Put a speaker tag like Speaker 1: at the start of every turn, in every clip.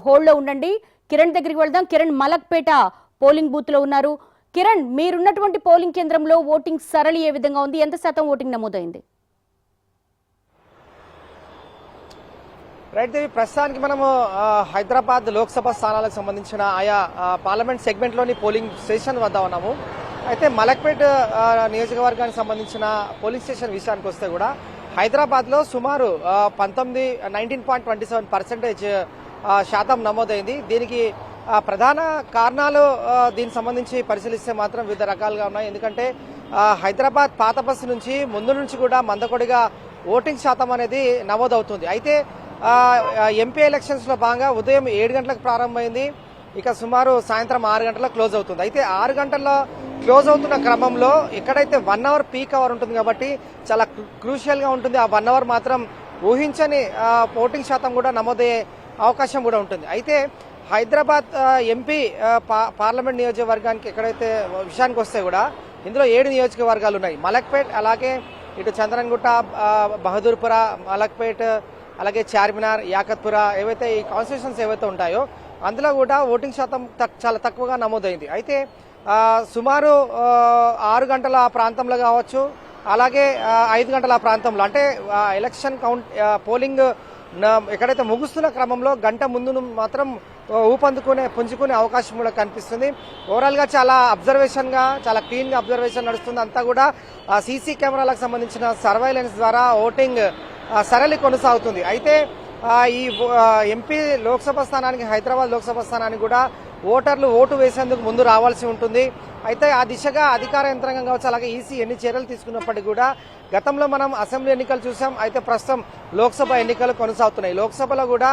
Speaker 1: Hold లో ఉండండి. కిరణ్ దగ్గరికి వెళ్దాం. కిరణ్ మలక్పేట పోలింగ్ బూత్ లో ఉన్నారు. కిరణ్, మీరున్నటువంటి పోలింగ్ కేంద్రంలో ఓటింగ్ సరళి ఏ విధంగా ఉంది? ఎంత శాతం ఓటింగ్ నమోదైంది?
Speaker 2: రైట్ దేవి, ప్రస్తుతానికి మనము హైదరాబాద్ లోక్సభ స్థానాలకు సంబంధించిన ఆయా పార్లమెంట్ సెగ్మెంట్లోని పోలింగ్ స్టేషన్ వద్ద ఉన్నాము. అయితే మలక్పేట్ నియోజకవర్గానికి సంబంధించిన పోలింగ్ స్టేషన్ విషయానికి వస్తే కూడా హైదరాబాద్లో సుమారు 19.27% శాతం నమోదైంది. దీనికి ప్రధాన కారణాలు దీనికి సంబంధించి పరిశీలిస్తే మాత్రం వివిధ రకాలుగా ఉన్నాయి. ఎందుకంటే హైదరాబాద్ పాత బస్సు నుంచి ముందు నుంచి కూడా మందకొడిగా ఓటింగ్ శాతం అనేది నమోదవుతుంది. అయితే ఎంపీ ఎలక్షన్స్ లో భాగంగా ఉదయం 7 గంటలకు ప్రారంభమైంది. ఇక సుమారు సాయంత్రం 6 గంటలకు క్లోజ్ అవుతుంది. అయితే 6 గంటల్లో క్లోజ్ అవుతున్న క్రమంలో ఎక్కడైతే 1 అవర్ పీక్ అవర్ ఉంటుంది కాబట్టి చాలా క్రూషియల్ గా ఉంటుంది. ఆ 1 అవర్ మాత్రం ఊహించని ఓటింగ్ శాతం కూడా నమోదయ్యే అవకాశం కూడా ఉంటుంది. అయితే హైదరాబాద్ ఎంపీ పార్లమెంట్ నియోజకవర్గానికి ఎక్కడైతే విషయానికి వస్తే కూడా ఇందులో 7 నియోజకవర్గాలు ఉన్నాయి. మలక్పేట్, అలాగే ఇటు చంద్రన్గుట్ట, బహదూర్పుర, మలక్పేట్, అలాగే చార్మినార్, యాకత్పుర, ఏవైతే ఈ కాన్స్టిట్యూషన్స్ ఏవైతే ఉంటాయో అందులో కూడా ఓటింగ్ శాతం చాలా తక్కువగా నమోదైంది. అయితే సుమారు 6 గంటల ప్రాంతంలో కావచ్చు, అలాగే 5 గంటల ప్రాంతంలో, అంటే ఎలక్షన్ కౌంట్ పోలింగ్ ఎక్కడైతే ముగుస్తున్న క్రమంలో గంట ముందు మాత్రం పుంజుకునే అవకాశం కూడా కనిపిస్తుంది. ఓవరాల్ గా చాలా అబ్జర్వేషన్ గా, చాలా క్లీన్ గా అబ్జర్వేషన్ నడుస్తుంది. అంతా కూడా సీసీ కెమెరాలకు సంబంధించిన సర్వైలెన్స్ ద్వారా ఓటింగ్ సరళి కొనసాగుతుంది. అయితే ఈ ఎంపీ లోక్సభ స్థానానికి, హైదరాబాద్ లోక్సభ స్థానానికి కూడా ఓటర్లు ఓటు వేసేందుకు ముందు రావాల్సి ఉంటుంది. అయితే ఆ దిశగా అధికార యంత్రాంగం కావచ్చు, అలాగే ఈసీ ఎన్ని చర్యలు తీసుకున్నప్పటికీ కూడా గతంలో మనం అసెంబ్లీ ఎన్నికలు చూసాం. అయితే ప్రస్తుతం లోక్సభ ఎన్నికలు కొనసాగుతున్నాయి. లోక్సభలో కూడా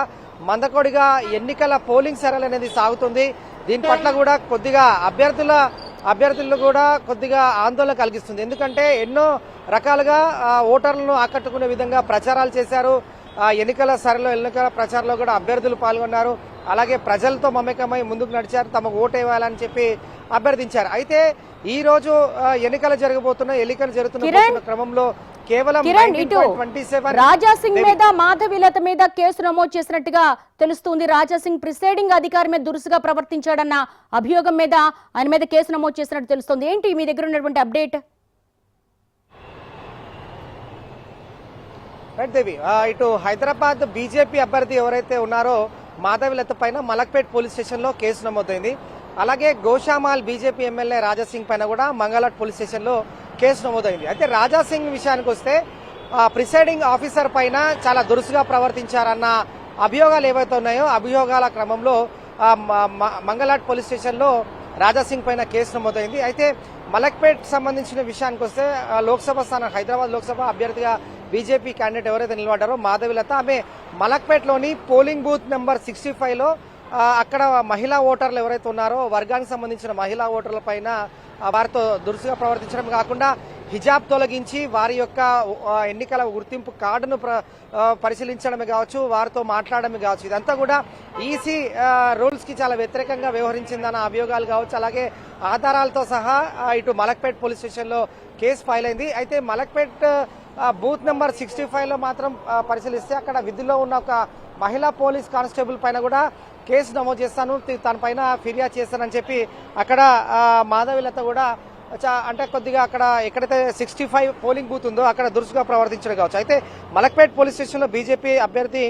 Speaker 2: మందకొడిగా ఎన్నికల పోలింగ్ సరళి అనేది సాగుతుంది. దీని పట్ల కూడా కొద్దిగా అభ్యర్థులు కూడా కొద్దిగా ఆందోళన కలిగిస్తుంది. ఎందుకంటే ఎన్నో రకాలుగా ఓటర్లను ఆకట్టుకునే విధంగా ప్రచారాలు చేశారు. ఎన్నికల ప్రచారంలో కూడా అభ్యర్థులు పాల్గొన్నారు. అలాగే ప్రజలతో మమేకమై ముందుకు నడిచారు, తమకు ఓటు వేయాలని చెప్పి అభ్యర్థించారు. అయితే ఈ రోజు ఎన్నికలు జరుగుతున్న క్రమంలో కేవలం
Speaker 1: రాజాసింగ్ మీద, మాధవిలత మీద కేసు నమోదు చేసినట్టుగా తెలుస్తుంది. రాజాసింగ్ ప్రిసైడింగ్ అధికారి మీద దురుసుగా ప్రవర్తించాడన్న అభియోగం మీద ఆయన మీద కేసు నమోదు చేసినట్టు తెలుస్తుంది. ఏంటి మీ దగ్గర ఉన్నటువంటి అప్డేట్?
Speaker 2: రైట్ దేవి, ఇటు హైదరాబాద్ బీజేపీ అభ్యర్థి ఎవరైతే ఉన్నారో మాధవిలత పైన మలక్పేట్ పోలీస్ స్టేషన్ లో కేసు నమోదైంది. అలాగే గోషామాల్ బీజేపీ ఎమ్మెల్యే రాజాసింగ్ పైన కూడా మంగళాట్ పోలీస్ స్టేషన్ లో కేసు నమోదైంది. అయితే రాజాసింగ్ విషయానికి వస్తే ప్రిసైడింగ్ ఆఫీసర్ పైన చాలా దురుసుగా ప్రవర్తించారన్న అభియోగాలు ఏవైతే ఉన్నాయో అభియోగాల క్రమంలో మంగళాట్ పోలీస్ స్టేషన్ లో రాజాసింగ్ పైన కేసు నమోదైంది. అయితే మలక్పేట్ సంబంధించిన విషయానికి వస్తే లోక్సభ స్థానం, హైదరాబాద్ లోక్సభ అభ్యర్థిగా బీజేపీ క్యాండిడేట్ ఎవరైతే నిలబడ్డారో మాధవిలత, ఆమె మలక్పేట్లోని పోలింగ్ బూత్ నెంబర్ 65 లో అక్కడ మహిళా ఓటర్లు ఎవరైతే ఉన్నారో వర్గానికి సంబంధించిన మహిళా ఓటర్ల పైన వారితో దురుసుగా ప్రవర్తించడం కాకుండా హిజాబ్ తొలగించి వారి యొక్క ఎన్నికల గుర్తింపు కార్డును పరిశీలించడమే కావచ్చు, వారితో మాట్లాడమే కావచ్చు, ఇదంతా కూడా ఈసీ రూల్స్ కి చాలా వ్యతిరేకంగా వ్యవహరించిందన్న అభియోగాలు కావచ్చు. అలాగే ఆధారాలతో సహా ఇటు మలక్పేట్ పోలీస్ స్టేషన్ లో కేసు ఫైల్ అయింది. అయితే మలక్పేట్ బూత్ నెంబర్ 65 లో మాత్రం పరిశీలిస్తే అక్కడ విధుల్లో ఉన్న ఒక మహిళా పోలీస్ కానిస్టేబుల్ పైన కూడా కేసు నమోదు చేస్తాను, తన పైన ఫిర్యాదు చేస్తానని చెప్పి అక్కడ మాధవిలత కూడా అంటే కొద్దిగా అక్కడ ఎక్కడైతే 65 పోలింగ్ బూత్ ఉందో అక్కడ దురుసుగా ప్రవర్తించడం కావచ్చు. అయితే మలక్పేట్ పోలీస్ స్టేషన్ లో బీజేపీ అభ్యర్థి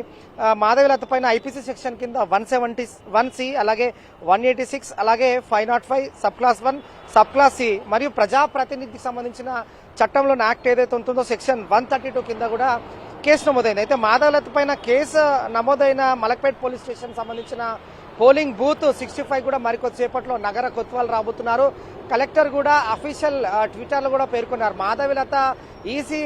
Speaker 2: మాధవిలత పైన ఐపీసీ సెక్షన్ కింద 171C, అలాగే 186, అలాగే 505, sub class 1, sub class C మరియు ప్రజాప్రతినిధికి సంబంధించిన చట్టంలోని యాక్ట్ ఏదైతే ఉంటుందో సెక్షన్ 132 కింద కూడా కేసు నమోదైంది. అయితే మాధవలత పైన కేసు నమోదైన మలక్పేట్ పోలీస్ స్టేషన్ సంబంధించిన పోలింగ్ బూత్ 65 కూడా మరికొద్దిసేపట్లో నగర కొత్వాల్ రాబోతున్నారు. కలెక్టర్ కూడా అఫీషియల్ ట్విట్టర్ లో కూడా పేర్కొన్నారు, మాధవిలత ఈసీ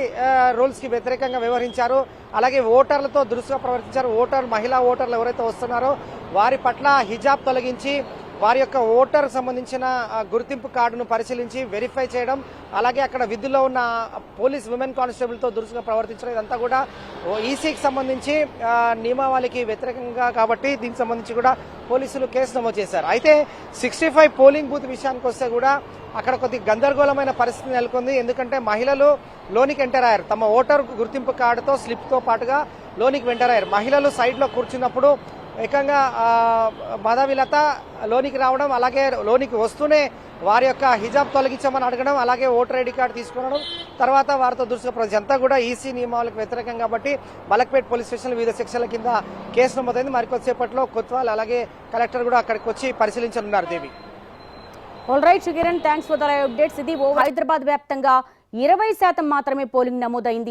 Speaker 2: రూల్స్ కి వ్యతిరేకంగా వ్యవహరించారు, అలాగే ఓటర్లతో దురుసుగా ప్రవర్తించారు. మహిళా ఓటర్లు ఎవరైతే వస్తున్నారో వారి పట్ల హిజాబ్ తొలగించి వారి యొక్క ఓటర్ సంబంధించిన గుర్తింపు కార్డును పరిశీలించి వెరిఫై చేయడం, అలాగే అక్కడ విధుల్లో ఉన్న పోలీస్ ఉమెన్ కానిస్టేబుల్ తో దురుసుగా ప్రవర్తించడం, ఇదంతా కూడా ఈసీకి సంబంధించి నియమావళికి వ్యతిరేకంగా కాబట్టి దీనికి సంబంధించి కూడా పోలీసులు కేసు నమోదు చేశారు. అయితే 65 పోలింగ్ బూత్ విషయానికి వస్తే కూడా అక్కడ కొద్ది గందరగోళమైన పరిస్థితి నెలకొంది. ఎందుకంటే మహిళలు లోనికి ఎంటర్ అయ్యారు, తమ ఓటర్ గుర్తింపు కార్డుతో స్లిప్ తో పాటుగా లోనికి ఎంటర్ అయ్యారు. మహిళలు సైడ్ లో కూర్చున్నప్పుడు ఏకంగా మాధవిలత లోనికి రావడం, అలాగే లోనికి వస్తూనే వారి యొక్క హిజాబ్ తొలగించమని అడగడం, అలాగే ఓటర్ ఐడి కార్డు తీసుకురావడం, తర్వాత వారితో దురుసుగా ఇదంతా కూడా ఈసీ నియమాలకు వ్యతిరేకం కాబట్టి మలక్పేట్ పోలీస్ స్టేషన్ వివిధ సెక్షన్ల కింద కేసు నమోదైంది. మరికొద్దిసేపట్లో కొత్వాల్ అలాగే కలెక్టర్ కూడా అక్కడికి వచ్చి పరిశీలించనున్నారు. Devi.
Speaker 1: All right Kiran, thanks for the live updates. ఇది హైదరాబాద్ వ్యాప్తంగా 20% మాత్రమే పోలింగ్ నమోదైంది.